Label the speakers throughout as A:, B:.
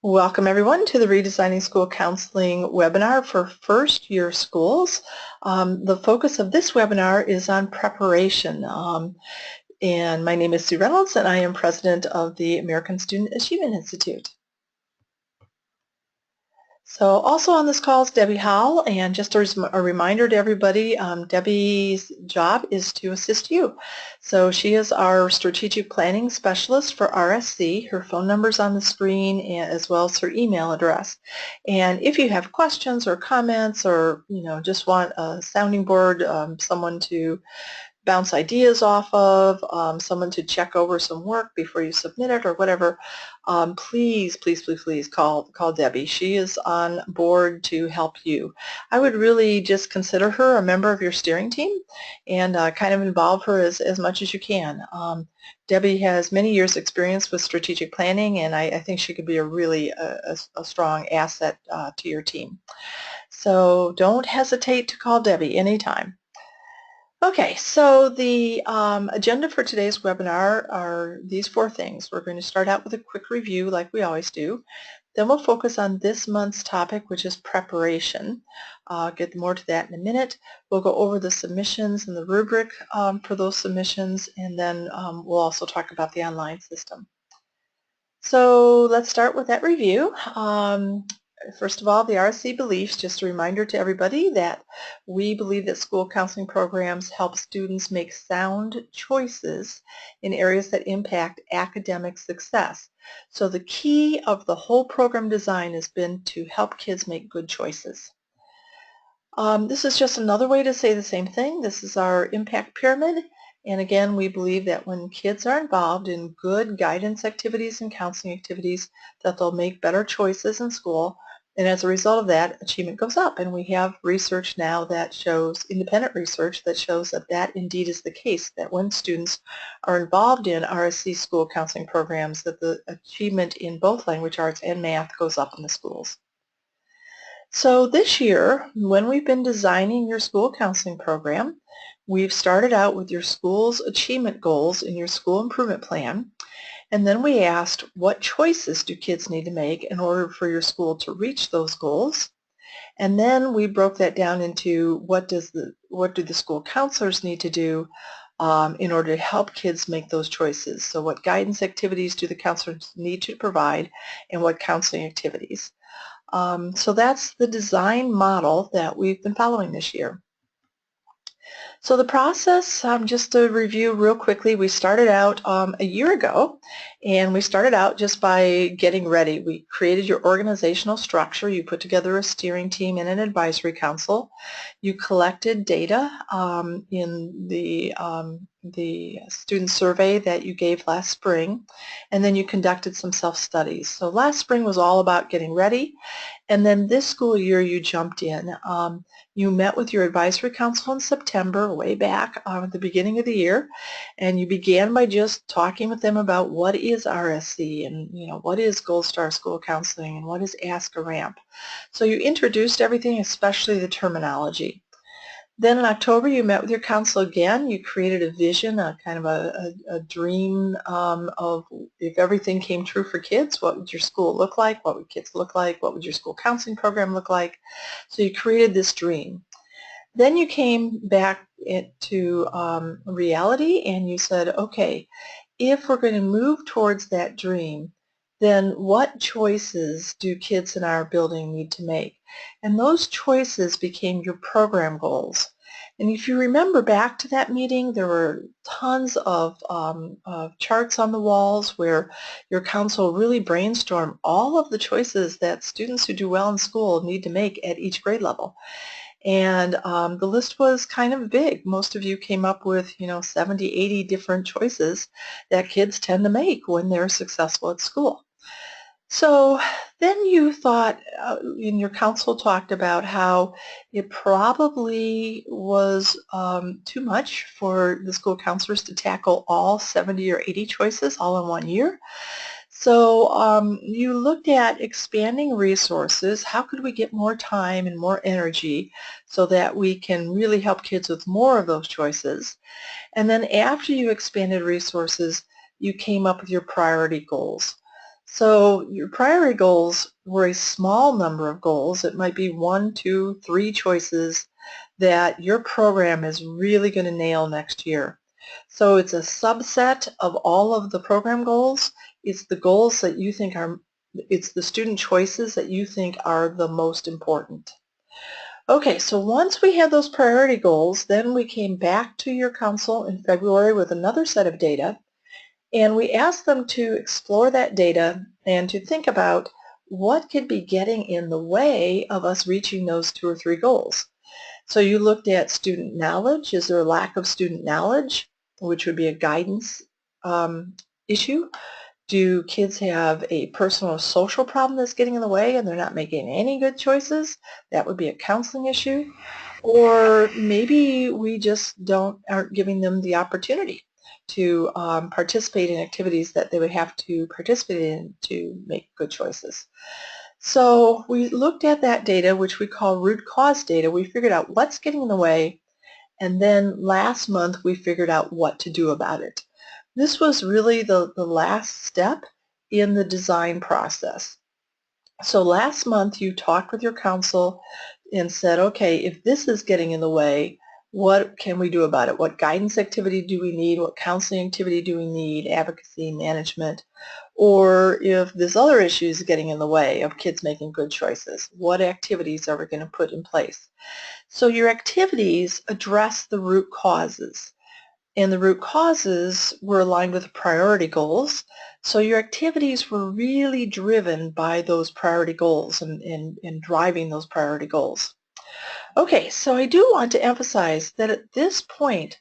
A: Welcome everyone to the Redesigning School Counseling webinar for first year schools. The focus of this webinar is on preparation. And my name is Sue Reynolds and I am president of the American Student Achievement Institute. So also on this call is Debbie Howell, and just a reminder to everybody, Debbie's job is to assist you. So she is our strategic planning specialist for RSC. Her phone number is on the screen as well as her email address. And if you have questions or comments or just want a sounding board, someone to bounce ideas off of, someone to check over some work before you submit it or whatever, please call Debbie. She is on board to help you. I would really just consider her a member of your steering team and kind of involve her as much as you can. Debbie has many years experience with strategic planning, and I think she could be a really a strong asset to your team. So don't hesitate to call Debbie anytime. Okay, so the agenda for today's webinar are these four things. We're going to start out with a quick review like we always do. Then we'll focus on this month's topic, which is preparation. I'll get more to that in a minute. We'll go over the submissions and the rubric for those submissions, and then we'll also talk about the online system. So let's start with that review. First of all, the Rsc Beliefs, just a reminder to everybody that we believe that school counseling programs help students make sound choices in areas that impact academic success. So the key of the whole program design has been to help kids make good choices. This is just another way to say the same thing. This is our impact pyramid. And again, we believe that when kids are involved in good guidance activities and counseling activities, that they'll make better choices in school. And as a result of that, achievement goes up. And we have research now that shows, independent research, that shows that that indeed is the case, that when students are involved in RSC school counseling programs, that the achievement in both language arts and math goes up in the schools. So this year, when we've been designing your school counseling program, we've started out with your school's achievement goals in your school improvement plan, and then we asked what choices do kids need to make in order for your school to reach those goals, and then we broke that down into what do the school counselors need to do in order to help kids make those choices. So what guidance activities do the counselors need to provide, and what counseling activities. So that's the design model that we've been following this year. So the process, just to review real quickly, we started out a year ago, and we started out just by getting ready. We created your organizational structure. You put together a steering team and an advisory council. You collected data in the student survey that you gave last spring, and then you conducted some self-studies. So last spring was all about getting ready, and then this school year you jumped in. You met with your advisory council in September, way back at the beginning of the year, and you began by just talking with them about what is RSC and what is Gold Star School Counseling and what is Ask a Ramp. So you introduced everything, especially the terminology. Then in October you met with your council again. You created a vision, a kind of a dream of if everything came true for kids, what would your school look like, what would kids look like, what would your school counseling program look like. So you created this dream. Then you came back to reality and you said, okay, if we're going to move towards that dream, then what choices do kids in our building need to make? And those choices became your program goals. And if you remember back to that meeting, there were tons of charts on the walls where your council really brainstormed all of the choices that students who do well in school need to make at each grade level. And the list was kind of big. Most of you came up with 70, 80 different choices that kids tend to make when they're successful at school. So then you thought, and your council talked about how it probably was too much for the school counselors to tackle all 70 or 80 choices all in 1 year. So you looked at expanding resources. How could we get more time and more energy so that we can really help kids with more of those choices? And then after you expanded resources, you came up with your priority goals. So your priority goals were a small number of goals. It might be 1, 2, 3 choices that your program is really going to nail next year. So it's a subset of all of the program goals. It's the goals that you think are, it's the student choices that you think are the most important. Okay, so once we had those priority goals, then we came back to your council in February with another set of data, and we asked them to explore that data and to think about what could be getting in the way of us reaching those 2 or 3 goals. So you looked at student knowledge. Is there a lack of student knowledge, which would be a guidance issue? Do kids have a personal or social problem that's getting in the way and they're not making any good choices? That would be a counseling issue. Or maybe we just aren't giving them the opportunity to participate in activities that they would have to participate in to make good choices. So we looked at that data, which we call root cause data. We figured out what's getting in the way, and then last month we figured out what to do about it. This was really the last step in the design process. So last month you talked with your council and said, okay, if this is getting in the way, what can we do about it? What guidance activity do we need? What counseling activity do we need? Advocacy, management? Or if this other issue is getting in the way of kids making good choices, what activities are we going to put in place? So your activities address the root causes. And the root causes were aligned with priority goals. So your activities were really driven by those priority goals and driving those priority goals. Okay, so I do want to emphasize that at this point,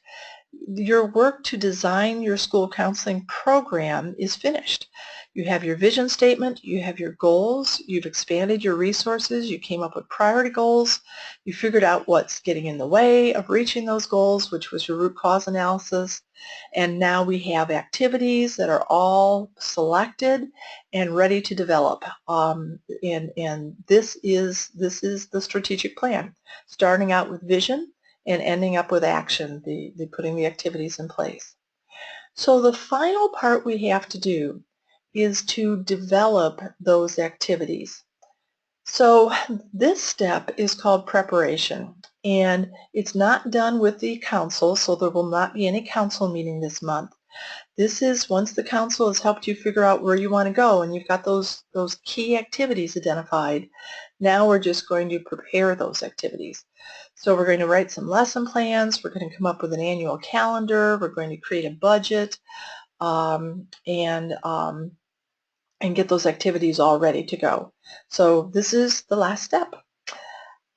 A: your work to design your school counseling program is finished. You have your vision statement, you have your goals, you've expanded your resources, you came up with priority goals, you figured out what's getting in the way of reaching those goals, which was your root cause analysis, and now we have activities that are all selected and ready to develop. And this is the strategic plan, starting out with vision and ending up with action, the putting the activities in place. So the final part we have to do is to develop those activities. So this step is called preparation, and it's not done with the council, so there will not be any council meeting this month. This is once the council has helped you figure out where you want to go and you've got those key activities identified, now we're just going to prepare those activities. So we're going to write some lesson plans, we're going to come up with an annual calendar, we're going to create a budget, and get those activities all ready to go. So this is the last step.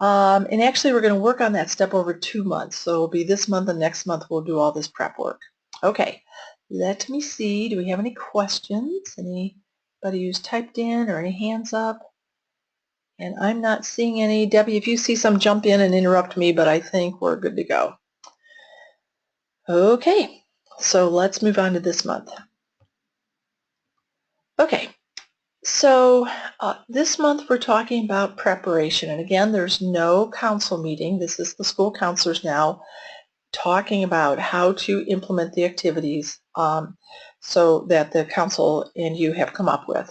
A: And actually we're going to work on that step over 2 months. So it'll be this month and next month we'll do all this prep work. Okay, let me see. Do we have any questions? Anybody who's typed in or any hands up? And I'm not seeing any. Debbie, if you see some, jump in and interrupt me, but I think we're good to go. Okay, so let's move on to this month. Okay, so this month we're talking about preparation. And again, there's no council meeting. This is the school counselors now talking about how to implement the activities so that the council and you have come up with.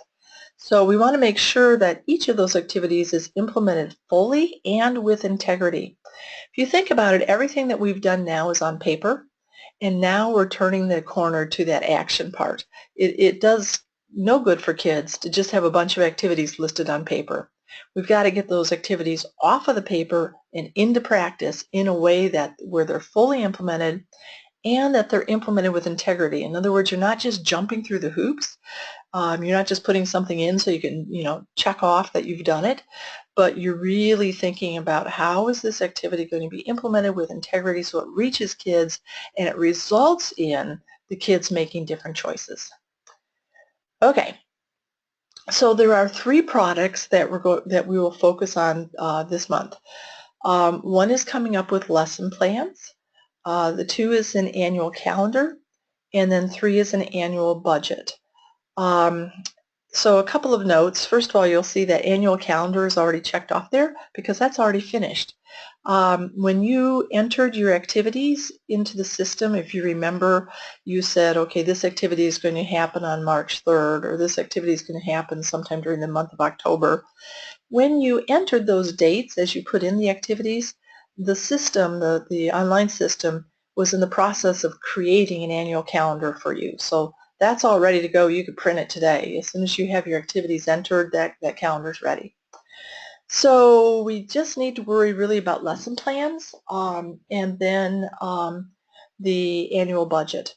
A: So we want to make sure that each of those activities is implemented fully and with integrity. If you think about it, everything that we've done now is on paper, and now we're turning the corner to that action part. It does no good for kids to just have a bunch of activities listed on paper. We've got to get those activities off of the paper and into practice in a way that where they're fully implemented and that they're implemented with integrity. In other words, you're not just jumping through the hoops. You're not just putting something in so you can, check off that you've done it, but you're really thinking about how is this activity going to be implemented with integrity so it reaches kids and it results in the kids making different choices. Okay, so there are 3 products that we will focus on this month. One is coming up with lesson plans. The 2 is an annual calendar, and then 3 is an annual budget. So a couple of notes. First of all, you'll see that annual calendar is already checked off there because that's already finished. When you entered your activities into the system, if you remember, you said, okay, this activity is going to happen on March 3rd, or this activity is going to happen sometime during the month of October. When you entered those dates as you put in the activities, the system, the online system, was in the process of creating an annual calendar for you. So that's all ready to go. You could print it today. As soon as you have your activities entered, that calendar's ready. So we just need to worry really about lesson plans and then the annual budget.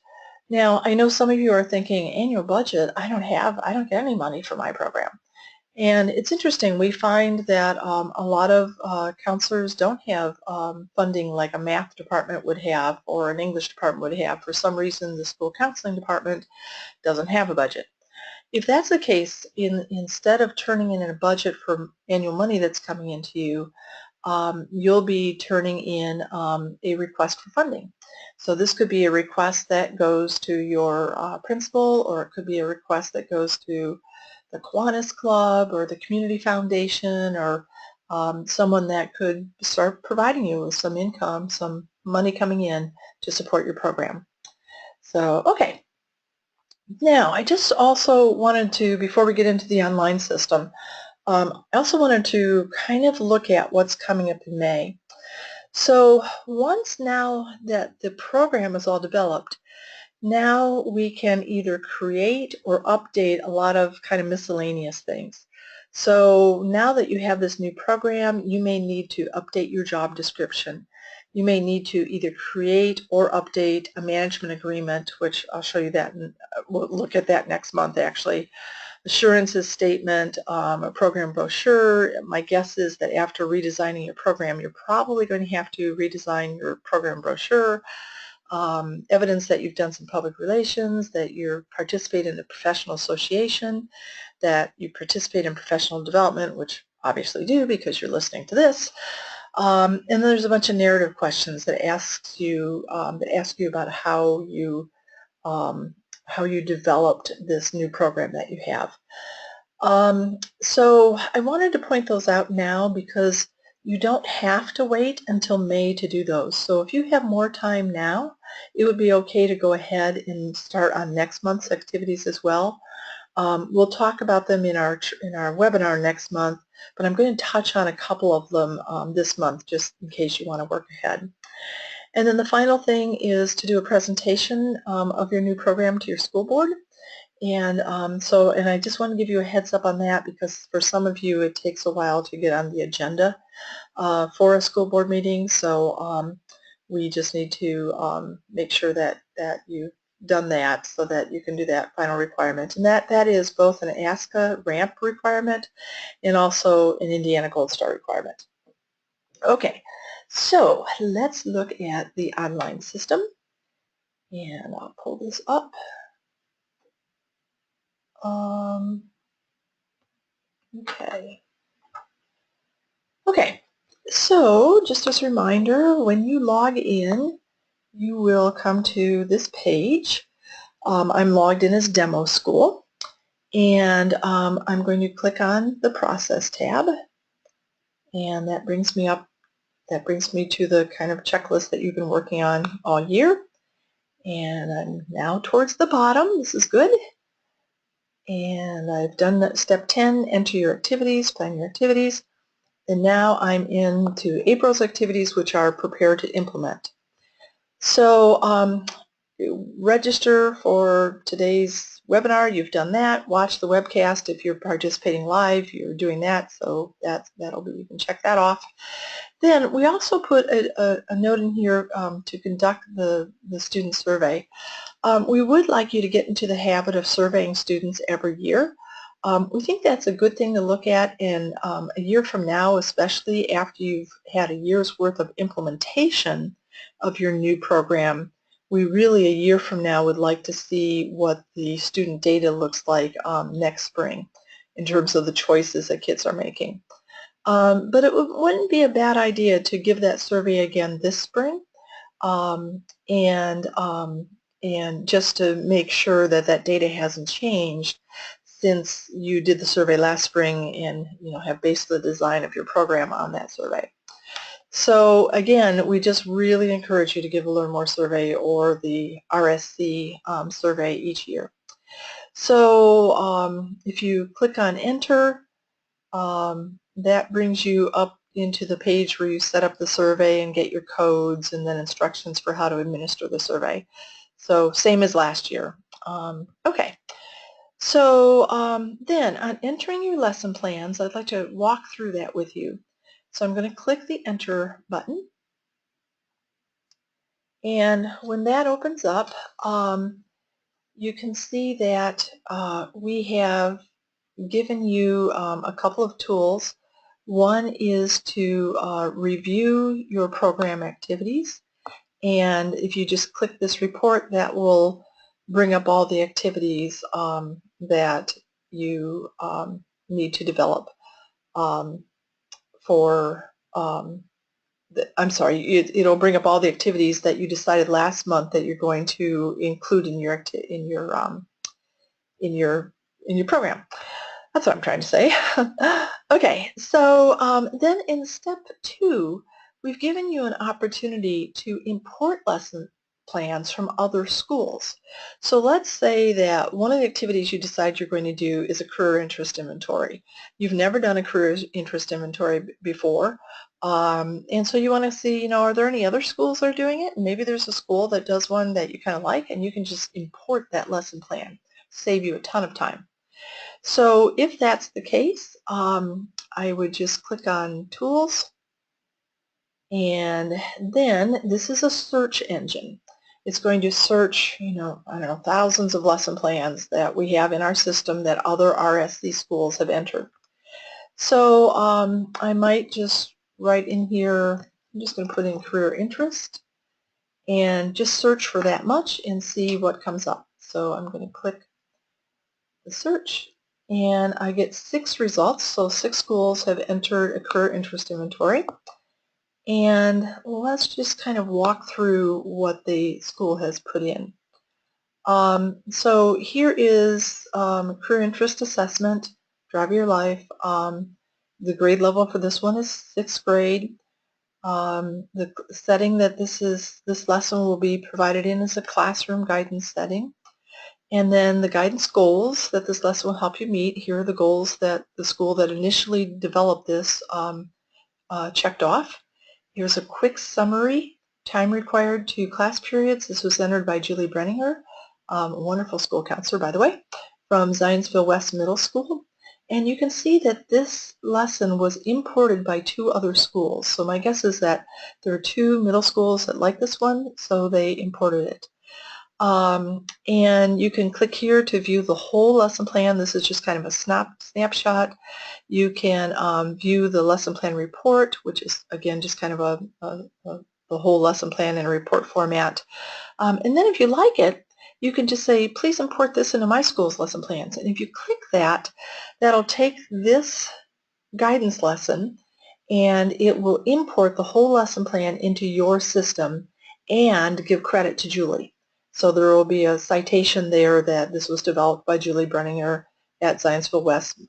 A: Now, I know some of you are thinking, annual budget, I don't get any money for my program. And it's interesting, we find that a lot of counselors don't have funding like a math department would have or an English department would have. For some reason, the school counseling department doesn't have a budget. If that's the case, instead of turning in a budget for annual money that's coming into you, you'll be turning in a request for funding. So this could be a request that goes to your principal, or it could be a request that goes to the Kiwanis Club or the Community Foundation, or someone that could start providing you with some income, some money coming in to support your program. So, okay. Now, I just also wanted to, before we get into the online system, I also wanted to kind of look at what's coming up in May. So once now that the program is all developed, now we can either create or update a lot of kind of miscellaneous things. So now that you have this new program, you may need to update your job description. You may need to either create or update a management agreement, which I'll show you that, and we'll look at that next month actually. Assurances statement, a program brochure. My guess is that after redesigning your program, you're probably going to have to redesign your program brochure. Evidence that you've done some public relations, that you participate in a professional association, that you participate in professional development, which obviously do because you're listening to this. And then there's a bunch of narrative questions that ask you about how you developed this new program that you have. So I wanted to point those out now because you don't have to wait until May to do those. So if you have more time now, it would be okay to go ahead and start on next month's activities as well. We'll talk about them in our webinar next month, but I'm going to touch on a couple of them this month just in case you want to work ahead. And then the final thing is to do a presentation of your new program to your school board. And and I just want to give you a heads up on that because for some of you it takes a while to get on the agenda for a school board meeting. So we just need to make sure that you've done that so that you can do that final requirement. And that is both an ASCA ramp requirement and also an Indiana Gold Star requirement. Okay, so let's look at the online system. And I'll pull this up. Okay. Okay, so just as a reminder, when you log in, you will come to this page. I'm logged in as Demo School, and I'm going to click on the Process tab, and that brings me up. That brings me to the kind of checklist that you've been working on all year. And I'm now towards the bottom. This is good. And I've done that step 10, enter your activities, plan your activities. And now I'm into April's activities, which are prepare to implement. So register for today's webinar. You've done that. Watch the webcast. If you're participating live, you're doing that. So that'll be, you can check that off. Then we also put a note in here to conduct the student survey. We would like you to get into the habit of surveying students every year. We think that's a good thing to look at, and a year from now, especially after you've had a year's worth of implementation of your new program, we really, a year from now, would like to see what the student data looks like next spring in terms of the choices that kids are making. But it wouldn't be a bad idea to give that survey again this spring and just to make sure that that data hasn't changed since you did the survey last spring and have based the design of your program on that survey. So again, we just really encourage you to give a Learn More survey or the RSC survey each year. So if you click on Enter, that brings you up into the page where you set up the survey and get your codes and then instructions for how to administer the survey. So same as last year. Okay. So then on entering your lesson plans, I'd like to walk through that with you. So I'm going to click the Enter button. And when that opens up, you can see that we have given you a couple of tools. One is to review your program activities, and if you just click this report, that will bring up all the activities that you need to develop I'm sorry, it'll bring up all the activities that you decided last month that you're going to include in your program. That's what I'm trying to say. Okay, so then in step 2, we've given you an opportunity to import lesson plans from other schools. So let's say that one of the activities you decide you're going to do is a career interest inventory. You've never done a career interest inventory before, and so you want to see, are there any other schools that are doing it? Maybe there's a school that does one that you kind of like, and you can just import that lesson plan, save you a ton of time. So if that's the case, I would just click on Tools, and then this is a search engine. It's going to search, I don't know, thousands of lesson plans that we have in our system that other RSC schools have entered. So I might just write in here, I'm just going to put in career interest and just search for that much and see what comes up. So I'm going to click the search, and I get 6 results. So 6 schools have entered a career interest inventory. And let's just kind of walk through what the school has put in. So here is career interest assessment, Drive Your Life. The grade level for this one is 6th grade. The setting that this lesson will be provided in is a classroom guidance setting. And then the guidance goals that this lesson will help you meet. Here are the goals that the school that initially developed this checked off. Here's a quick summary. Time required 2 class periods. This was entered by Julie Brenninger, a wonderful school counselor, by the way, from Zionsville West Middle School. And you can see that this lesson was imported by 2 other schools. So my guess is that there are 2 middle schools that like this one, so they imported it. And you can click here to view the whole lesson plan. This is just kind of a snapshot. You can view the lesson plan report, which is, again, just kind of the whole lesson plan in a report format. And then if you like it, you can just say, please import this into my school's lesson plans. And if you click that, that'll take this guidance lesson and it will import the whole lesson plan into your system and give credit to Julie. So there will be a citation there that this was developed by Julie Brenninger at Zionsville West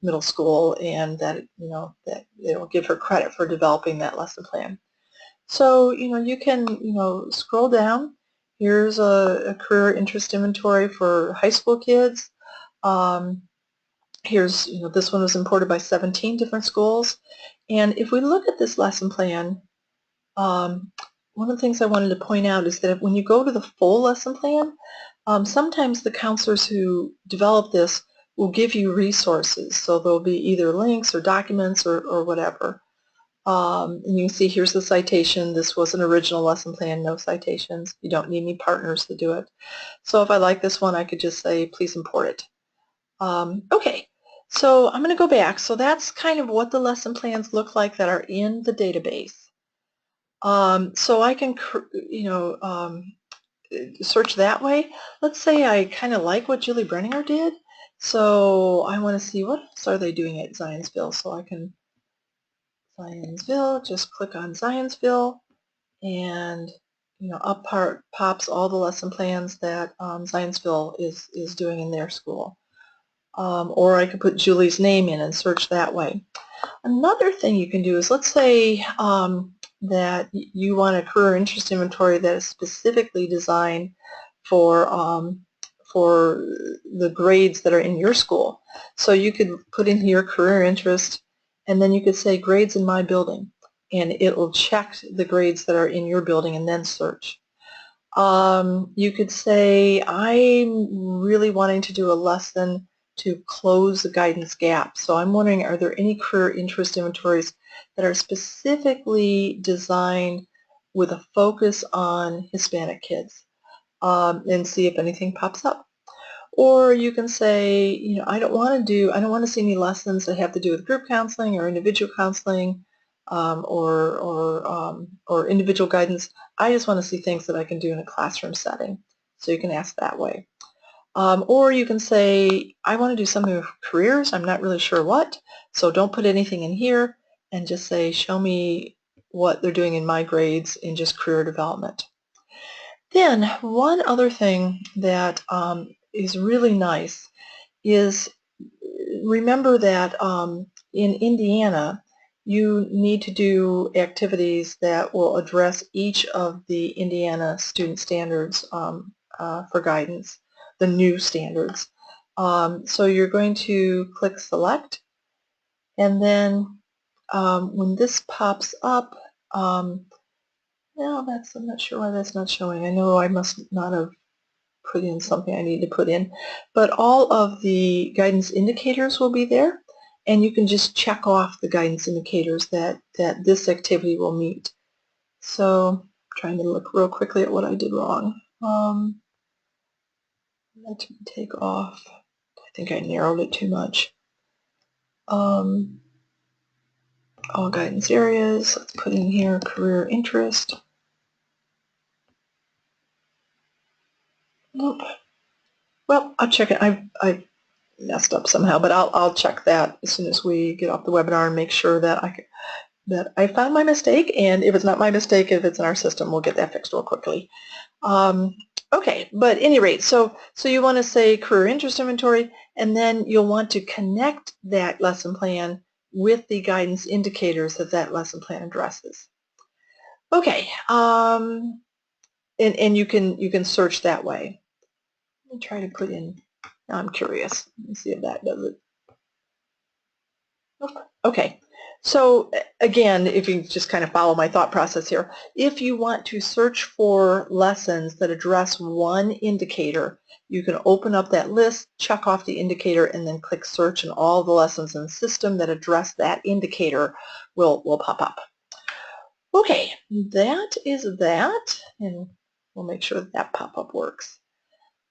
A: Middle School, and that that it will give her credit for developing that lesson plan. So you can scroll down. Here's a career interest inventory for high school kids. Here's this one was imported by 17 different schools, and if we look at this lesson plan, one of the things I wanted to point out is that when you go to the full lesson plan, sometimes the counselors who develop this will give you resources. So there'll be either links or documents or whatever. And you can see here's the citation. This was an original lesson plan, no citations. You don't need any partners to do it. So if I like this one, I could just say, please import it. Okay, so I'm going to go back. So that's kind of what the lesson plans look like that are in the database. So I can, search that way. Let's say I kind of like what Julie Brenninger did, so I want to see what else are they doing at Zionsville. So I can, Zionsville, just click on Zionsville, and up pops all the lesson plans that Zionsville is doing in their school. or I could put Julie's name in and search that way. Another thing you can do is, let's say that you want a career interest inventory that is specifically designed for the grades that are in your school. So you could put in here career interest, and then you could say grades in my building, and it will check the grades that are in your building and then search. You could say, I'm really wanting to do a lesson to close the guidance gap. So I'm wondering, are there any career interest inventories that are specifically designed with a focus on Hispanic kids, and see if anything pops up. Or you can say, you know, I don't want to see any lessons that have to do with group counseling or individual counseling, or individual guidance. I just want to see things that I can do in a classroom setting. So you can ask that way. Or you can say, I want to do something with careers. I'm not really sure what, so don't put anything in here, and just say, show me what they're doing in my grades in just career development. Then one other thing that is really nice is, remember that in Indiana you need to do activities that will address each of the Indiana student standards for guidance, the new standards. So you're going to click select, and then when this pops up, no, I'm not sure why that's not showing. I know I must not have put in something I need to put in, but all of the guidance indicators will be there, and you can just check off the guidance indicators that this activity will meet. So I'm trying to look real quickly at what I did wrong. Let me take off. I think I narrowed it too much. All guidance areas. Let's put in here career interest. Nope. Well, I'll check it. I messed up somehow, but I'll check that as soon as we get off the webinar and make sure that I found my mistake, and if it's not my mistake, if it's in our system, we'll get that fixed real quickly. Okay, but at any rate, so you want to say career interest inventory, and then you'll want to connect that lesson plan with the guidance indicators that lesson plan addresses. Okay, and you can search that way. Let me try to put in, now I'm curious. Let me see if that does it. Okay, so again, if you just kind of follow my thought process here, if you want to search for lessons that address one indicator, you can open up that list, check off the indicator, and then click search, and all the lessons in the system that address that indicator will pop up. Okay, that is that, and we'll make sure that pop-up works.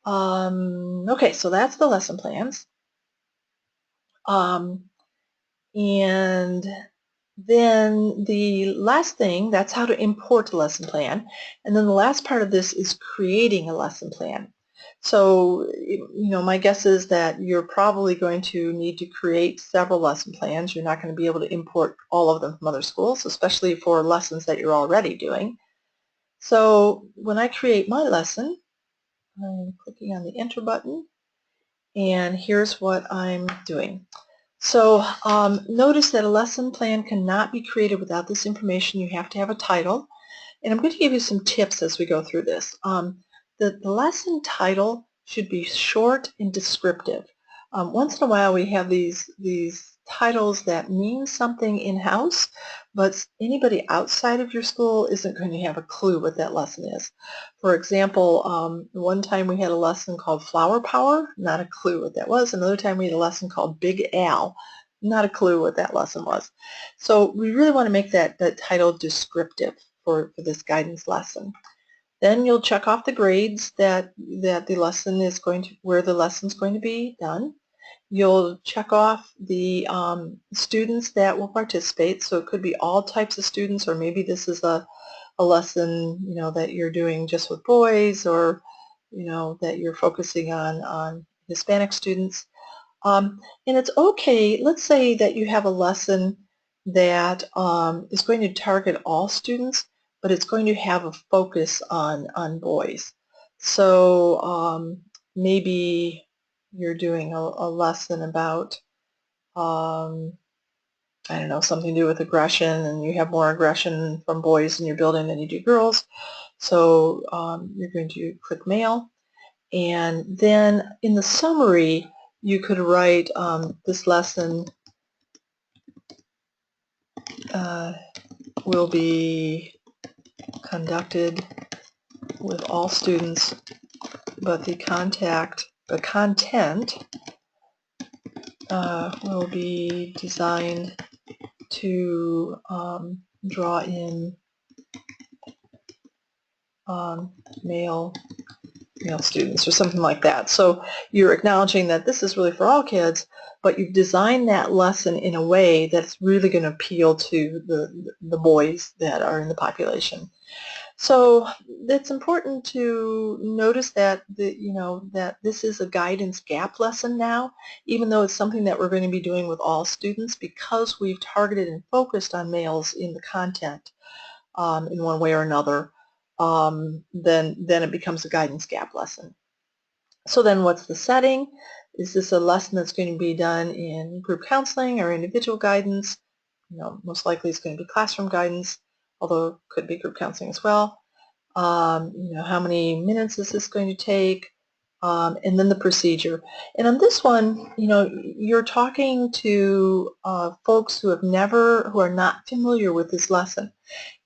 A: Okay, so that's the lesson plans. And then the last thing, that's how to import a lesson plan. And then the last part of this is creating a lesson plan. So, you know, my guess is that you're probably going to need to create several lesson plans. You're not going to be able to import all of them from other schools, especially for lessons that you're already doing. So when I create my lesson, I'm clicking on the enter button, and here's what I'm doing. So notice that a lesson plan cannot be created without this information. You have to have a title. And I'm going to give you some tips as we go through this. The lesson title should be short and descriptive. Once in a while we have these titles that mean something in-house, but anybody outside of your school isn't going to have a clue what that lesson is. For example, one time we had a lesson called Flower Power, not a clue what that was. Another time we had a lesson called Big Al, not a clue what that lesson was. So we really want to make that title descriptive for this guidance lesson. Then you'll check off the grades that the lesson is going to, where the lesson is going to be done. You'll check off the students that will participate. So it could be all types of students, or maybe this is a lesson, you know, that you're doing just with boys, or, you know, that you're focusing on Hispanic students. And it's okay, let's say that you have a lesson that is going to target all students, but it's going to have a focus on boys. So maybe you're doing a lesson about, I don't know, something to do with aggression, and you have more aggression from boys in your building than you do girls, so you're going to click male. And then in the summary, you could write this lesson will be conducted with all students, but the content will be designed to draw in male students, or something like that. So you're acknowledging that this is really for all kids, but you've designed that lesson in a way that's really going to appeal to the boys that are in the population. So it's important to notice that that this is a guidance gap lesson now, even though it's something that we're going to be doing with all students, because we've targeted and focused on males in the content in one way or another. Then it becomes a guidance gap lesson. So then what's the setting? Is this a lesson that's going to be done in group counseling or individual guidance? Most likely it's going to be classroom guidance, although it could be group counseling as well. How many minutes is this going to take? And then the procedure. And on this one, you're talking to folks who are not familiar with this lesson.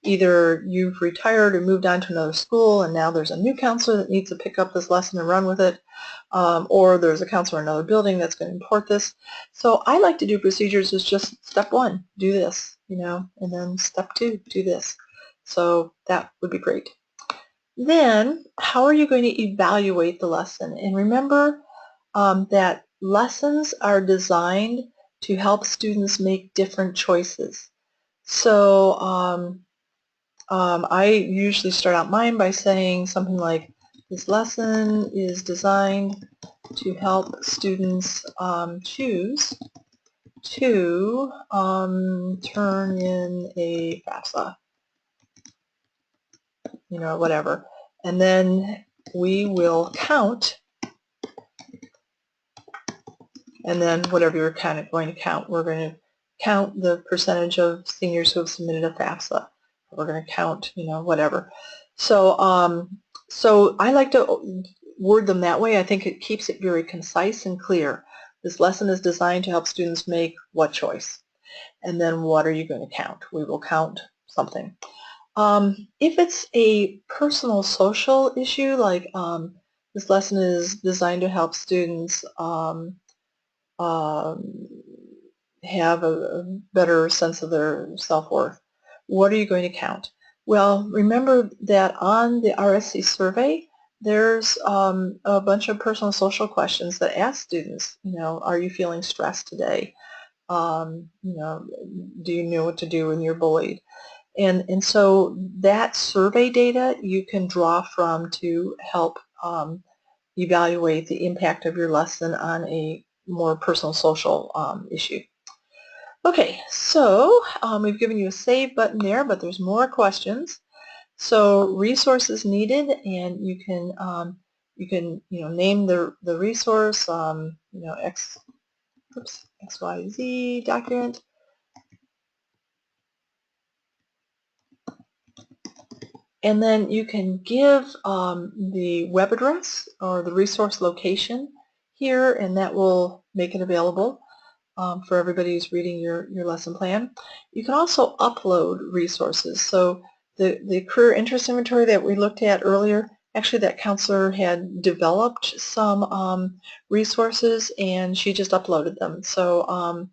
A: Either you've retired or moved on to another school, and now there's a new counselor that needs to pick up this lesson and run with it, or there's a counselor in another building that's going to import this. So I like to do procedures as just step 1, do this, and then step 2, do this. So that would be great. Then, how are you going to evaluate the lesson? And remember that lessons are designed to help students make different choices. So I usually start out mine by saying something like, this lesson is designed to help students choose to turn in a FAFSA, whatever. And then we will count, and then whatever you're kind of going to count, we're going to count the percentage of seniors who have submitted a FAFSA. We're going to count, whatever. So, so I like to word them that way. I think it keeps it very concise and clear. This lesson is designed to help students make what choice? And then what are you going to count? We will count something. If it's a personal social issue, like this lesson is designed to help students have a better sense of their self-worth, what are you going to count? Well, remember that on the RSC survey, there's a bunch of personal social questions that ask students, are you feeling stressed today? Do you know what to do when you're bullied? And so that survey data you can draw from to help evaluate the impact of your lesson on a more personal social issue. Okay, so we've given you a save button there, but there's more questions. So resources needed, and you can name the resource, XYZ document. And then you can give the web address or the resource location here, and that will make it available for everybody who's reading your lesson plan. You can also upload resources. So the career interest inventory that we looked at earlier, actually that counselor had developed some resources, and she just uploaded them. So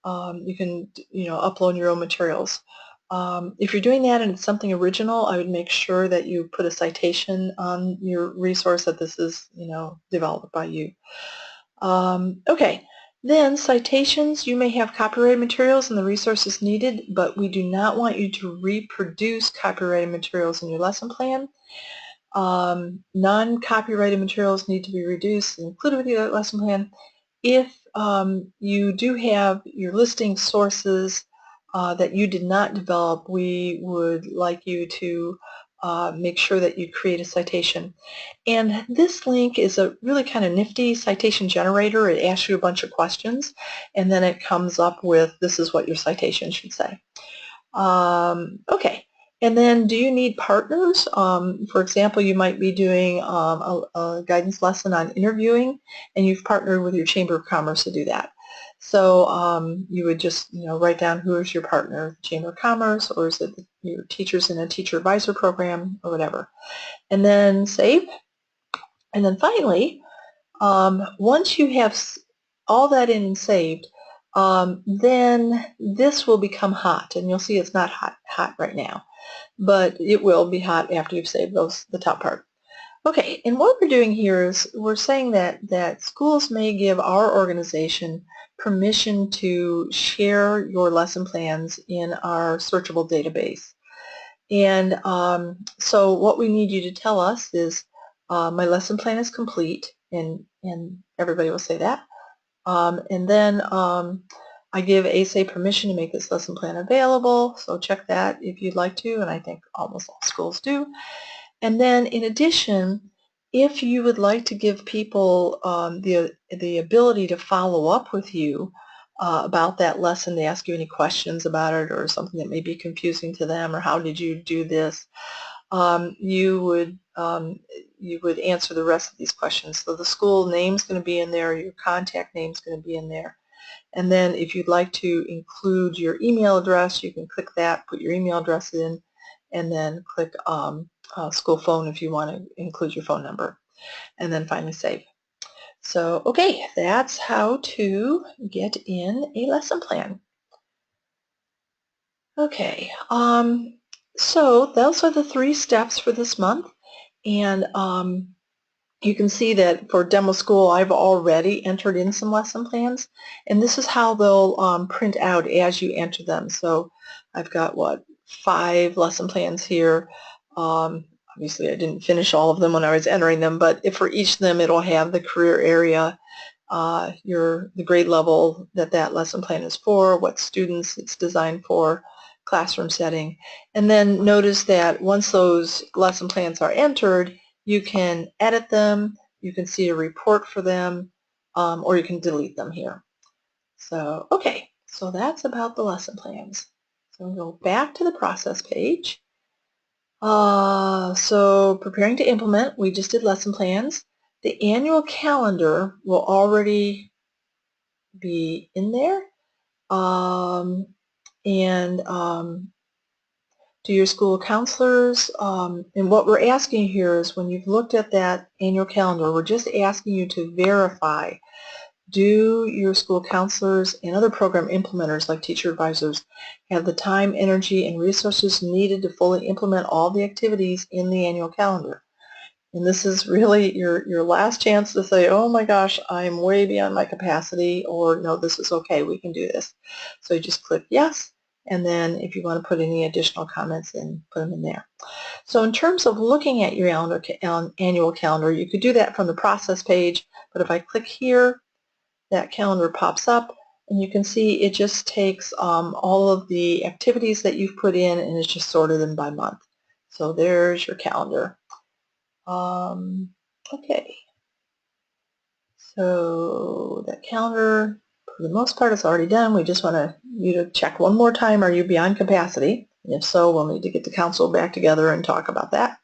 A: you can upload your own materials. If you're doing that and it's something original, I would make sure that you put a citation on your resource that this is developed by you. Okay, then citations, you may have copyrighted materials and the resources needed, but we do not want you to reproduce copyrighted materials in your lesson plan. Non-copyrighted materials need to be reduced and included with your lesson plan. If you do have your listing sources that you did not develop, we would like you to make sure that you create a citation. And this link is a really kind of nifty citation generator. It asks you a bunch of questions, and then it comes up with, this is what your citation should say. Okay, and then do you need partners? For example, you might be doing a guidance lesson on interviewing, and you've partnered with your Chamber of Commerce to do that. So you would just write down who is your partner, Chamber of Commerce, or is it your teachers in a teacher advisor program, or whatever. And then save. And then finally, once you have all that in and saved, then this will become hot, and you'll see it's not hot right now, but it will be hot after you've saved the top part. Okay, and what we're doing here is we're saying that schools may give our organization permission to share your lesson plans in our searchable database. And so what we need you to tell us is, my lesson plan is complete, and everybody will say that. And then I give ASA permission to make this lesson plan available, so check that if you'd like to, and I think almost all schools do. And then in addition, if you would like to give people the ability to follow up with you about that lesson, to ask you any questions about it or something that may be confusing to them, or how did you do this, you would answer the rest of these questions. So the school name's going to be in there, your contact name's going to be in there. And then if you'd like to include your email address, you can click that, put your email address in, and then click school phone if you want to include your phone number. And then finally save. So, okay, that's how to get in a lesson plan. Okay, so those are the 3 steps for this month. And you can see that for demo school, I've already entered in some lesson plans, and this is how they'll print out as you enter them. So I've got, 5 lesson plans here. Obviously, I didn't finish all of them when I was entering them, but if for each of them, it'll have the career area, the grade level that lesson plan is for, what students it's designed for, classroom setting. And then notice that once those lesson plans are entered, you can edit them, you can see a report for them, or you can delete them here. So, okay, so that's about the lesson plans. So we'll go back to the process page. So preparing to implement, we just did lesson plans. The annual calendar will already be in there. Do your school counselors, and what we're asking here is, when you've looked at that annual calendar, we're just asking you to verify, do your school counselors and other program implementers like teacher advisors have the time, energy, and resources needed to fully implement all the activities in the annual calendar? And this is really your last chance to say, oh my gosh, I'm way beyond my capacity, or no, this is okay, we can do this. So you just click yes, and then if you want to put any additional comments in, put them in there. So in terms of looking at your annual calendar, you could do that from the process page, but if I click here, that calendar pops up, and you can see it just takes all of the activities that you've put in, and it's just sorted them by month. So there's your calendar. Okay, so that calendar, for the most part, is already done. We just want you to check one more time, are you beyond capacity? And if so, we'll need to get the council back together and talk about that.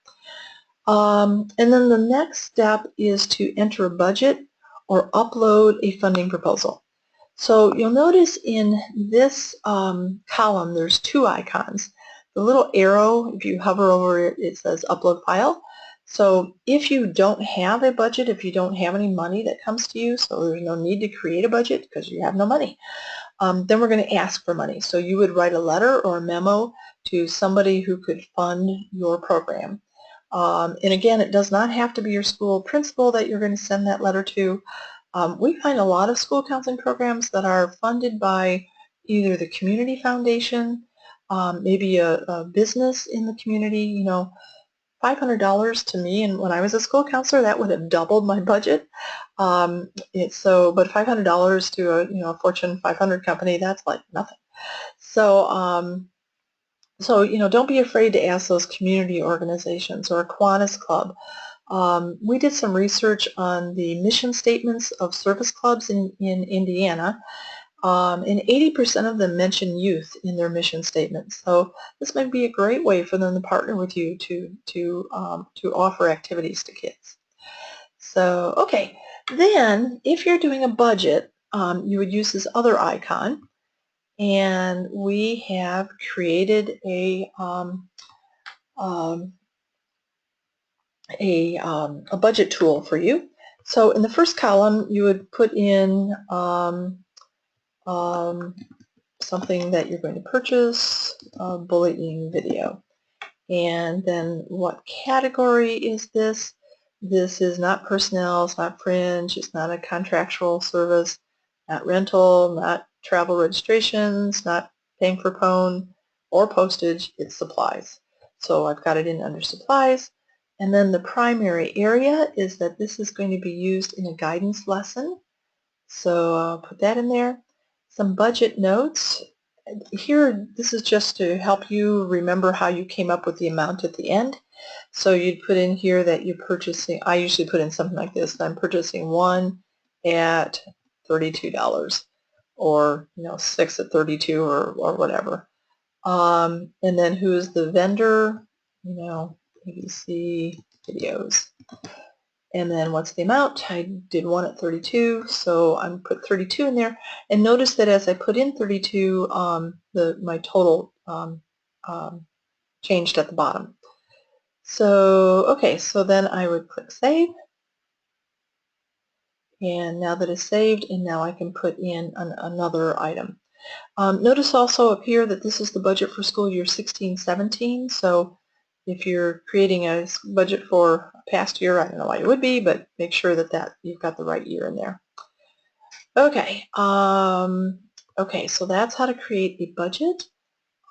A: And then the next step is to enter a budget or upload a funding proposal. So you'll notice in this column, there's 2 icons. The little arrow, if you hover over it, it says upload file. So if you don't have a budget, if you don't have any money that comes to you, so there's no need to create a budget because you have no money, then we're going to ask for money. So you would write a letter or a memo to somebody who could fund your program. And again, it does not have to be your school principal that you're going to send that letter to. We find a lot of school counseling programs that are funded by either the community foundation, maybe a business in the community. $500 to me, and when I was a school counselor, that would have doubled my budget. But $500 to a Fortune 500 company, that's like nothing. So So, don't be afraid to ask those community organizations or a Kiwanis club. We did some research on the mission statements of service clubs in Indiana, and 80% of them mention youth in their mission statements. So this might be a great way for them to partner with you to offer activities to kids. So, okay, then if you're doing a budget, you would use this other icon, and we have created a budget tool for you. So in the first column, you would put in something that you're going to purchase, a bullying video. And then what category is this? This is not personnel, it's not fringe, it's not a contractual service, not rental, not travel registrations, not paying for phone or postage, it's supplies. So I've got it in under supplies. And then the primary area is that this is going to be used in a guidance lesson. So I'll put that in there. Some budget notes. Here, this is just to help you remember how you came up with the amount at the end. So you'd put in here that you're purchasing, I usually put in something like this, I'm purchasing 1 at $32, or 6 at 32, or whatever. And then who is the vendor? ABC Videos. And then what's the amount? I did 1 at 32, so I'm put 32 in there. And notice that as I put in 32, my total changed at the bottom. So, okay, so then I would click Save. And now that it's saved, and now I can put in another item. Notice also up here that this is the budget for school year 16-17. So if you're creating a budget for a past year, I don't know why you would be, but make sure that you've got the right year in there. Okay, okay, so that's how to create a budget.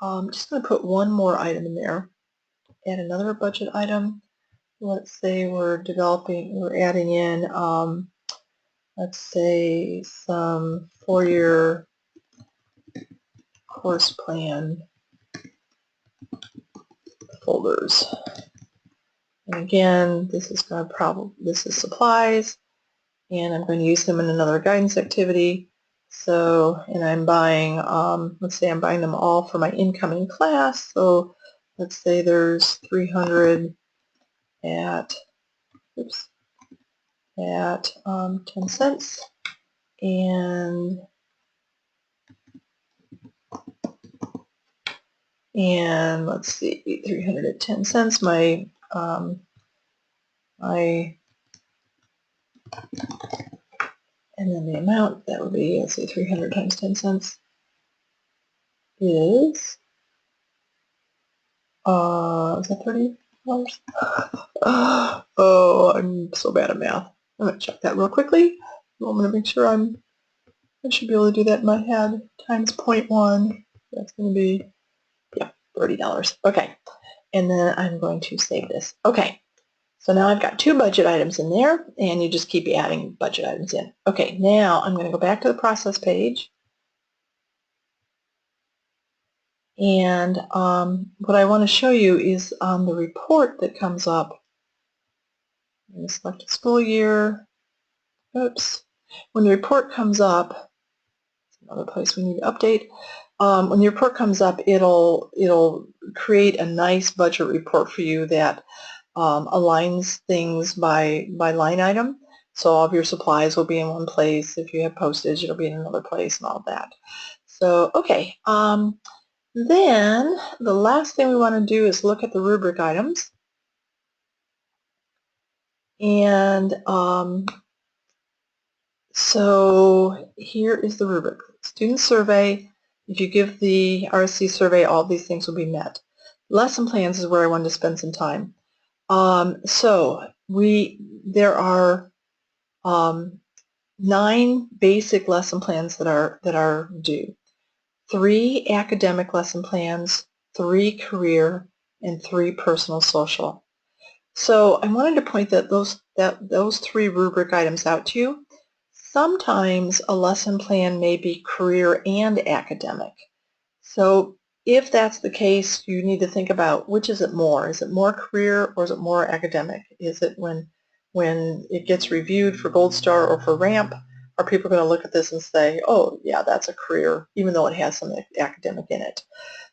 A: I'm just going to put one more item in there. Add another budget item. Let's say we're adding in, let's say, some 4-year course plan folders. And again, this is supplies, and I'm going to use them in another guidance activity. So, and I'm buying, let's say I'm buying them all for my incoming class. So let's say there's 300 at 10 cents, and let's see, 300 at 10 cents. And then the amount, that would be, let's say 300 times 10 cents is that $30? Oh, I'm so bad at math. I'm going to check that real quickly. I'm going to make sure I should be able to do that in my head. Times 0.1, that's going to be, yeah, $30. Okay, and then I'm going to save this. Okay, so now I've got 2 budget items in there, and you just keep adding budget items in. Okay, now I'm going to go back to the process page. And what I want to show you is on the report that comes up. I'm going to select a school year. Oops. When the report comes up, another place we need to update. When the report comes up, it'll create a nice budget report for you that aligns things by line item. So all of your supplies will be in one place. If you have postage, it'll be in another place, and all that. So, okay. Then the last thing we want to do is look at the rubric items. And so here is the rubric. Student survey. If you give the Rsc survey, all these things will be met. Lesson plans is where I wanted to spend some time. So there are 9 basic lesson plans that are due. 3 academic lesson plans, 3 career, and 3 personal social. So I wanted to point those 3 rubric items out to you. Sometimes a lesson plan may be career and academic. So If that's the case, you need to think about which is it more? Is it more career or is it more academic? Is it when it gets reviewed for Gold Star or for RAMP, are people going to look at this and say, oh yeah, that's a career, even though it has some academic in it?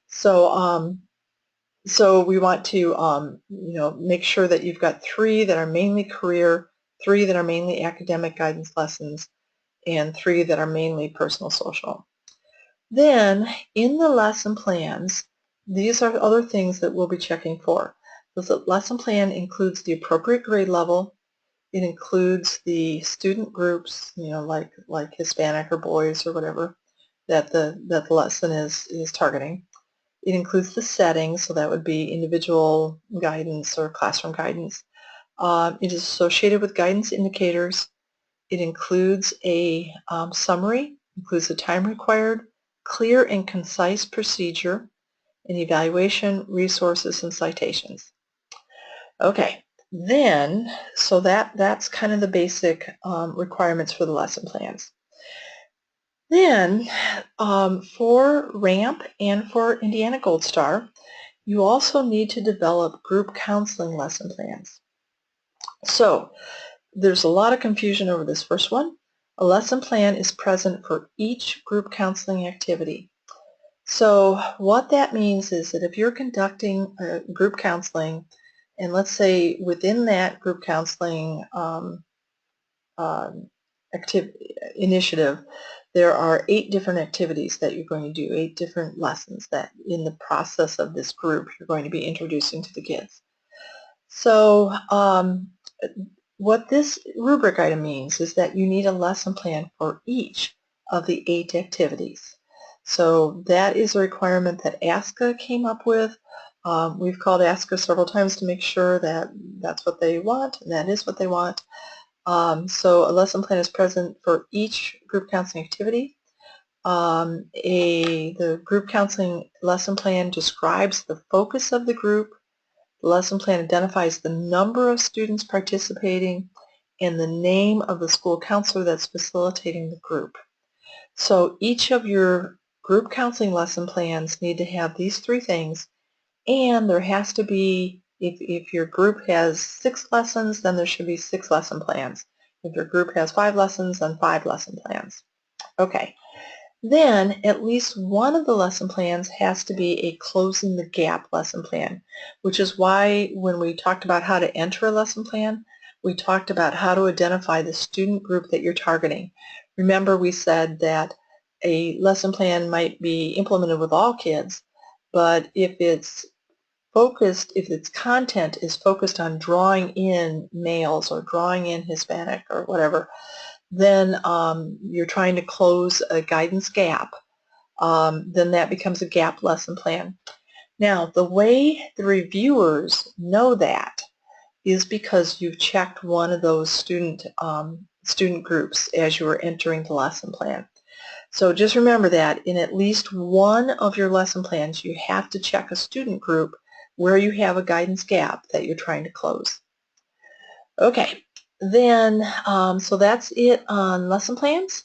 A: So so we want to make sure that you've got 3 that are mainly career, 3 that are mainly academic guidance lessons, and 3 that are mainly personal social. Then in the lesson plans, these are other things that we'll be checking for. The lesson plan includes the appropriate grade level. It includes the student groups, like Hispanic or boys or whatever that the lesson is targeting. It includes the settings, so that would be individual guidance or classroom guidance. It is associated with guidance indicators. It includes a summary, includes the time required, clear and concise procedure, and evaluation, resources, and citations. Okay, then, so that's kind of the basic requirements for the lesson plans. Then, for RAMP and for Indiana Gold Star, you also need to develop group counseling lesson plans. So, there's a lot of confusion over this first one. A lesson plan is present for each group counseling activity. So what that means is that if you're conducting group counseling, and let's say within that group counseling initiative, there are 8 different activities that you're going to do, 8 different lessons that in the process of this group you're going to be introducing to the kids. So what this rubric item means is that you need a lesson plan for each of the 8 activities. So that is a requirement that ASCA came up with. We've called ASCA several times to make sure that that's what they want, and that is what they want. So a lesson plan is present for each group counseling activity. The group counseling lesson plan describes the focus of the group. The lesson plan identifies the number of students participating and the name of the school counselor that's facilitating the group. So each of your group counseling lesson plans need to have these 3 things, and there has to be, if your group has 6 lessons, then there should be 6 lesson plans. If your group has 5 lessons, then 5 lesson plans. Okay. Then at least one of the lesson plans has to be a closing the gap lesson plan, which is why when we talked about how to enter a lesson plan, we talked about how to identify the student group that you're targeting. Remember, we said that a lesson plan might be implemented with all kids, but if its content is focused on drawing in males or drawing in Hispanic or whatever, then you're trying to close a guidance gap, then that becomes a gap lesson plan. Now, the way the reviewers know that is because you've checked one of those student groups as you were entering the lesson plan. So just remember that in at least one of your lesson plans, you have to check a student group where you have a guidance gap that you're trying to close. Okay. Then, so that's it on lesson plans.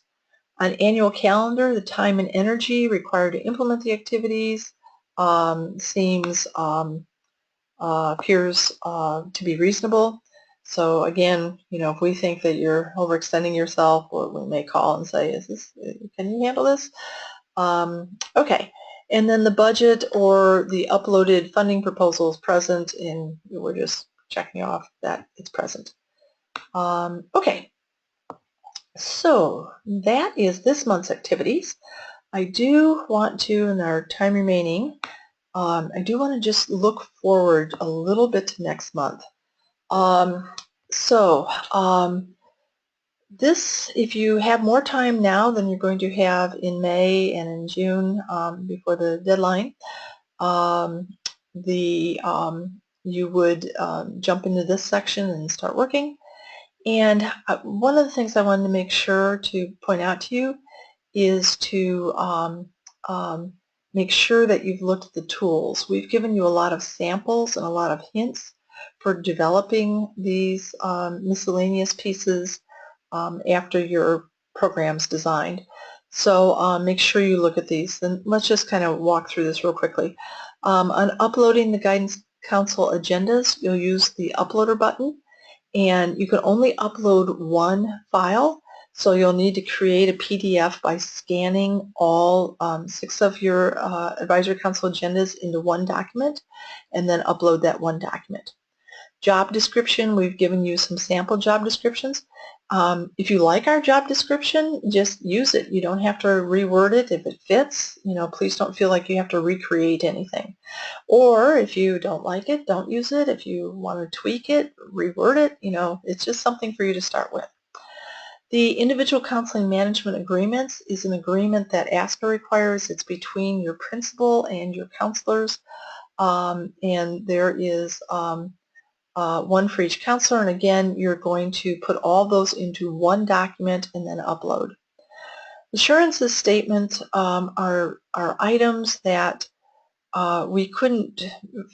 A: On annual calendar, the time and energy required to implement the activities appears to be reasonable. So again, if we think that you're overextending yourself, we may call and say, can you handle this? Okay. And then the budget or the uploaded funding proposal is present, and we're just checking off that it's present. Okay, so that is this month's activities. I do want to, in our time remaining, I do want to just look forward a little bit to next month. This, if you have more time now than you're going to have in May and in June before the deadline, you would jump into this section and start working. And one of the things I wanted to make sure to point out to you is to make sure that you've looked at the tools. We've given you a lot of samples and a lot of hints for developing these miscellaneous pieces after your program's designed. So make sure you look at these. And let's just kind of walk through this real quickly. On uploading the Guidance Council agendas, you'll use the Uploader button, and you can only upload one file. So you'll need to create a PDF by scanning all 6 of your Advisory Council agendas into one document, and then upload that one document. Job description, we've given you some sample job descriptions. If you like our job description, just use it. You don't have to reword it. If it fits, please don't feel like you have to recreate anything. Or if you don't like it, don't use it. If you want to tweak it, reword it, it's just something for you to start with. The Individual Counseling Management Agreements is an agreement that ASCA requires. It's between your principal and your counselors, and there is one for each counselor, and again, you're going to put all those into one document and then upload. Assurances statements are items that we couldn't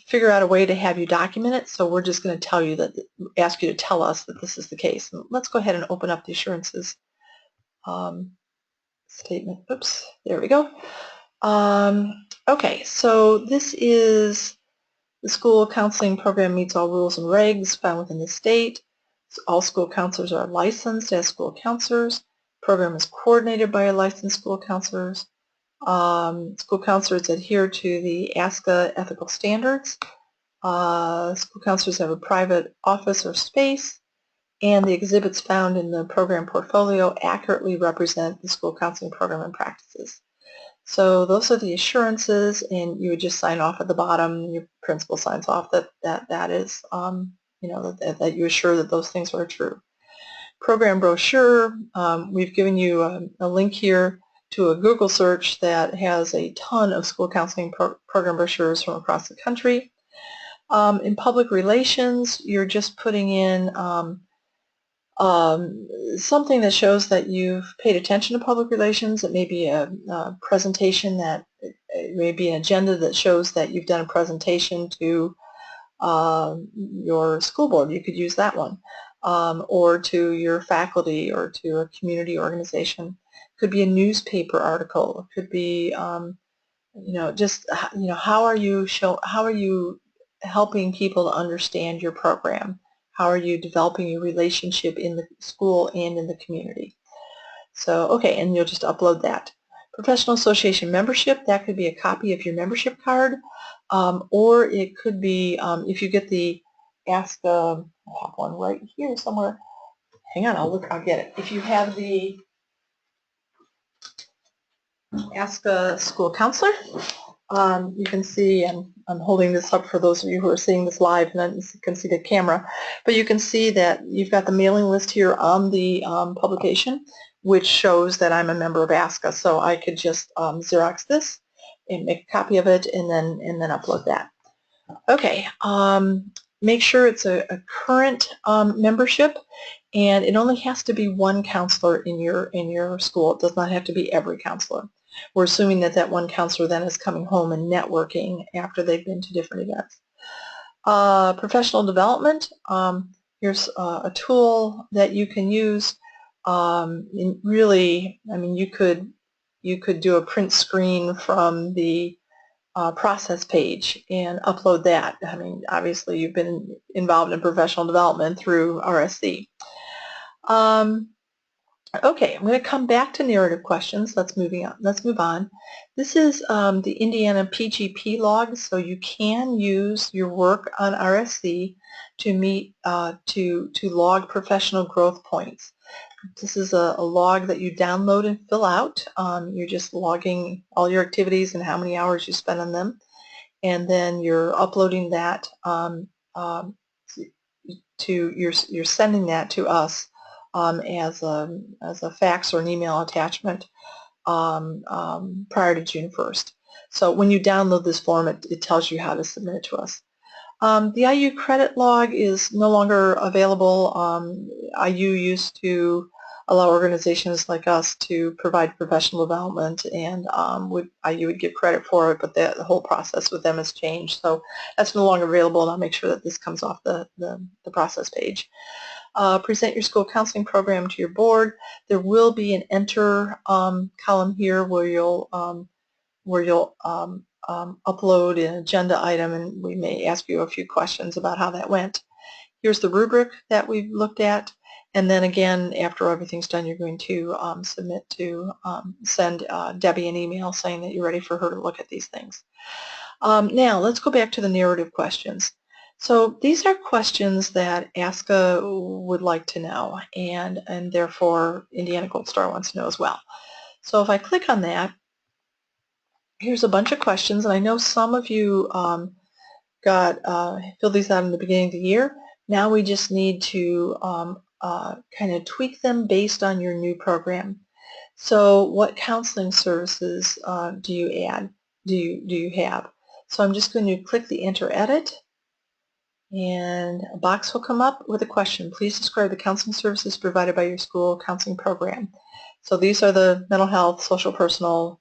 A: figure out a way to have you document it, so we're just going to tell you that, ask you to tell us that this is the case. And let's go ahead and open up the assurances statement. Oops, there we go. Okay, so this is the school counseling program meets all rules and regs found within the state. All school counselors are licensed as school counselors. Program is coordinated by licensed school counselors. School counselors adhere to the ASCA ethical standards. School counselors have a private office or space, and the exhibits found in the program portfolio accurately represent the school counseling program and practices. So those are the assurances, and you would just sign off at the bottom. Your principal signs off that is, that you assure that those things are true. Program brochure, we've given you a link here to a Google search that has a ton of school counseling program brochures from across the country. In public relations, you're just putting in something that shows that you've paid attention to public relations. It may be a presentation it may be an agenda that shows that you've done a presentation to your school board. You could use that one. Or to your faculty or to a community organization. It could be a newspaper article. It could be, how are you helping people to understand your program? How are you developing your relationship in the school and in the community? So, okay, and you'll just upload that. Professional association membership, that could be a copy of your membership card, or it could be, if you get the ASCA, I have one right here somewhere. Hang on, I'll get it. If you have the ASCA school counselor, you can see, and I'm holding this up for those of you who are seeing this live, and then you can see the camera, but you can see that you've got the mailing list here on the publication, which shows that I'm a member of ASCA. So I could just Xerox this and make a copy of it, and then upload that. Okay, make sure it's a current membership, and it only has to be one counselor in your school. It does not have to be every counselor. We're assuming that one counselor then is coming home and networking after they've been to different events. Professional development, here's a tool that you can use. Really, I mean, you could do a print screen from the process page and upload that. I mean, obviously you've been involved in professional development through RSC. Okay, I'm going to come back to narrative questions. Let's move on. This is the Indiana Pgp Log, so you can use your work on RSC to to log professional growth points. This is a log that you download and fill out. You're just logging all your activities and how many hours you spend on them, and then you're uploading that you're sending that to us as a fax or an email attachment prior to June 1st. So when you download this form, it tells you how to submit it to us. The IU credit log is no longer available. IU used to allow organizations like us to provide professional development, and IU would give credit for it, but the whole process with them has changed. So that's no longer available, and I'll make sure that this comes off the process page. Present your school counseling program to your board. There will be an enter column here where you'll upload an agenda item, and we may ask you a few questions about how that went. Here's the rubric that we've looked at, and then again, after everything's done, you're going to send Debbie an email saying that you're ready for her to look at these things. Now, let's go back to the narrative questions. So these are questions that ASCA would like to know, and therefore Indiana Gold Star wants to know as well. So if I click on that, here's a bunch of questions, and I know some of you filled these out in the beginning of the year. Now we just need to kind of tweak them based on your new program. So what counseling services do you add? Do you have? So I'm just going to click the Enter Edit, and a box will come up with a question. Please describe the counseling services provided by your school counseling program. So these are the mental health, social, personal,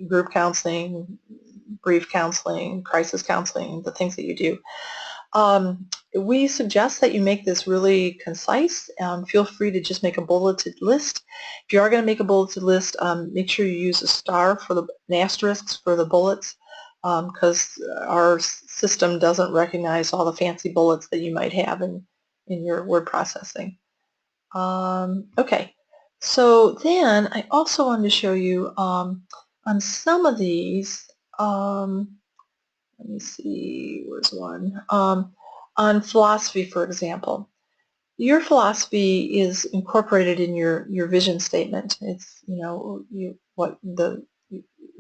A: group counseling, brief counseling, crisis counseling, the things that you do. We suggest that you make this really concise. Feel free to just make a bulleted list. If you are going to make a bulleted list, make sure you use a star for an asterisk for the bullets, because our system doesn't recognize all the fancy bullets that you might have in your word processing. Okay, so then I also wanted to show you on some of these, let me see, where's one? On philosophy, for example. Your philosophy is incorporated in your vision statement. It's,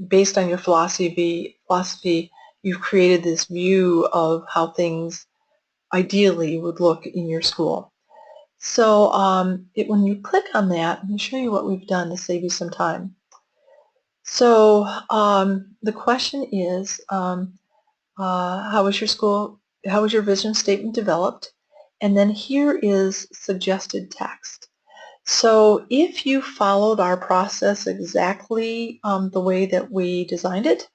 A: based on your philosophy, you've created this view of how things ideally would look in your school. So when you click on that, let me show you what we've done to save you some time. So the question is, how was your vision statement developed? And then here is suggested text. So if you followed our process exactly the way that we designed it,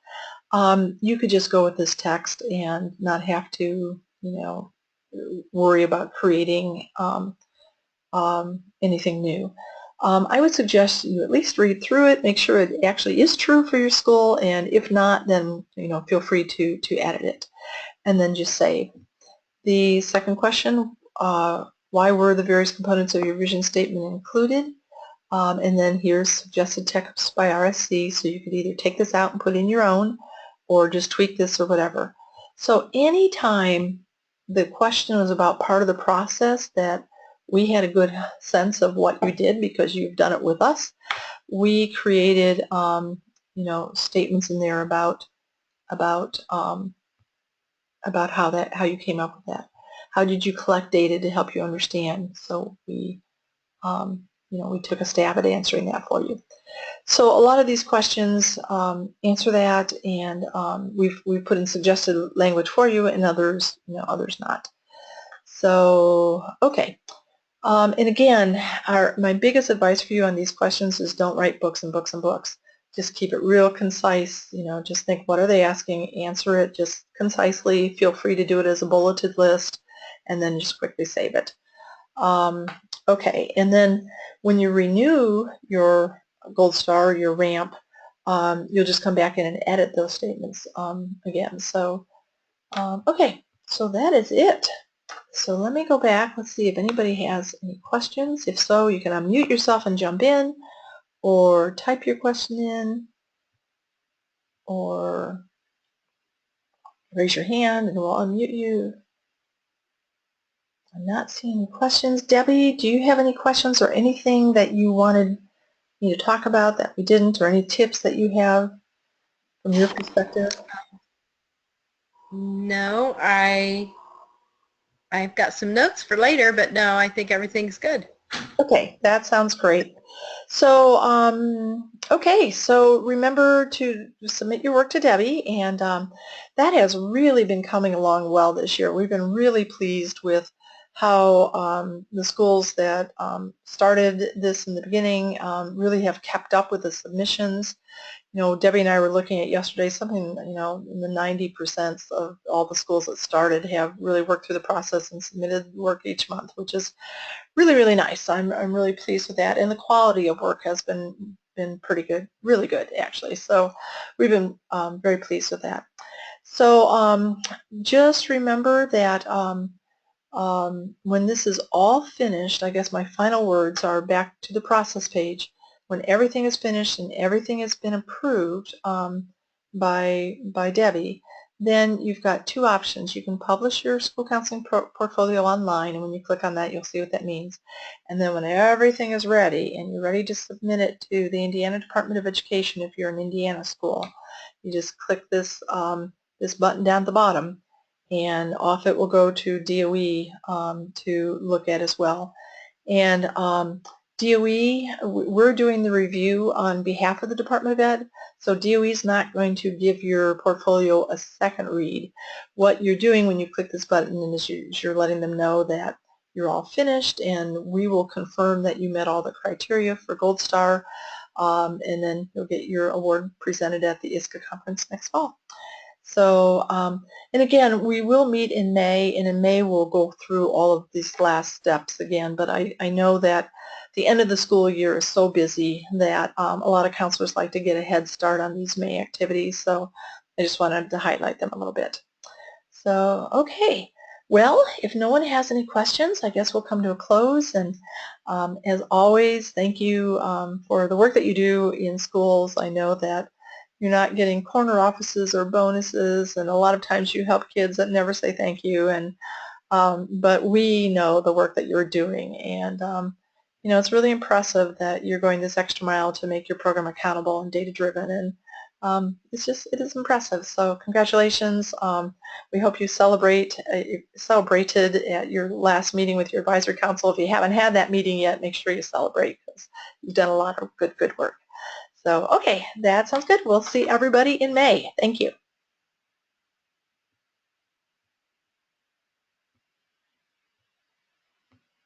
A: you could just go with this text and not have to, worry about creating anything new. I would suggest you at least read through it, make sure it actually is true for your school, and if not, then feel free to edit it, and then just save. The second question, why were the various components of your vision statement included? And then here's suggested text by RSC, so you could either take this out and put in your own, or just tweak this or whatever. So anytime the question was about part of the process that we had a good sense of what you did because you've done it with us, we created statements in there about how you came up with that. How did you collect data to help you understand? So we we took a stab at answering that for you. So a lot of these questions answer that, and we've put in suggested language for you, and others not. So okay. And again, my biggest advice for you on these questions is don't write books and books and books. Just keep it real concise. Just think, what are they asking? Answer it just concisely. Feel free to do it as a bulleted list, and then just quickly save it. Okay, and then when you renew your Gold Star, your ramp, you'll just come back in and edit those statements again. So, okay, so that is it. So let me go back. Let's see if anybody has any questions. If so, you can unmute yourself and jump in, or type your question in, or raise your hand and we'll unmute you. I'm not seeing any questions. Debbie, do you have any questions or anything that you wanted me to talk about that we didn't, or any tips that you have from your perspective?
B: No, I've got some notes for later, but no, I think everything's good.
A: Okay, that sounds great. So, okay, so remember to submit your work to Debbie, and that has really been coming along well this year. We've been really pleased with how the schools that started this in the beginning really have kept up with the submissions. Debbie and I were looking at yesterday, something, in the 90% of all the schools that started have really worked through the process and submitted work each month, which is really, really nice. I'm really pleased with that. And the quality of work has been pretty good, really good, actually. So we've been very pleased with that. So just remember that when this is all finished, I guess my final words are back to the process page. When everything is finished and everything has been approved by Debbie, then you've got two options. You can publish your school counseling portfolio online, and when you click on that, you'll see what that means. And then when everything is ready and you're ready to submit it to the Indiana Department of Education, if you're an Indiana school, you just click this, this button down at the bottom, and off it will go to DOE to look at as well. And DOE, we're doing the review on behalf of the Department of Ed, so DOE is not going to give your portfolio a second read. What you're doing when you click this button is you're letting them know that you're all finished, and we will confirm that you met all the criteria for Gold Star, and then you'll get your award presented at the ISCA conference next fall. So, and again, we will meet in May, and in May we'll go through all of these last steps again, but I know that the end of the school year is so busy that a lot of counselors like to get a head start on these May activities, so I just wanted to highlight them a little bit. So, okay. Well, if no one has any questions, I guess we'll come to a close, and as always, thank you for the work that you do in schools. I know that you're not getting corner offices or bonuses, and a lot of times you help kids that never say thank you, and but we know the work that you're doing, and it's really impressive that you're going this extra mile to make your program accountable and data-driven, and it is impressive. So congratulations. We hope you celebrated at your last meeting with your advisory council. If you haven't had that meeting yet, make sure you celebrate, because you've done a lot of good work. So, okay, that sounds good. We'll see everybody in May. Thank you.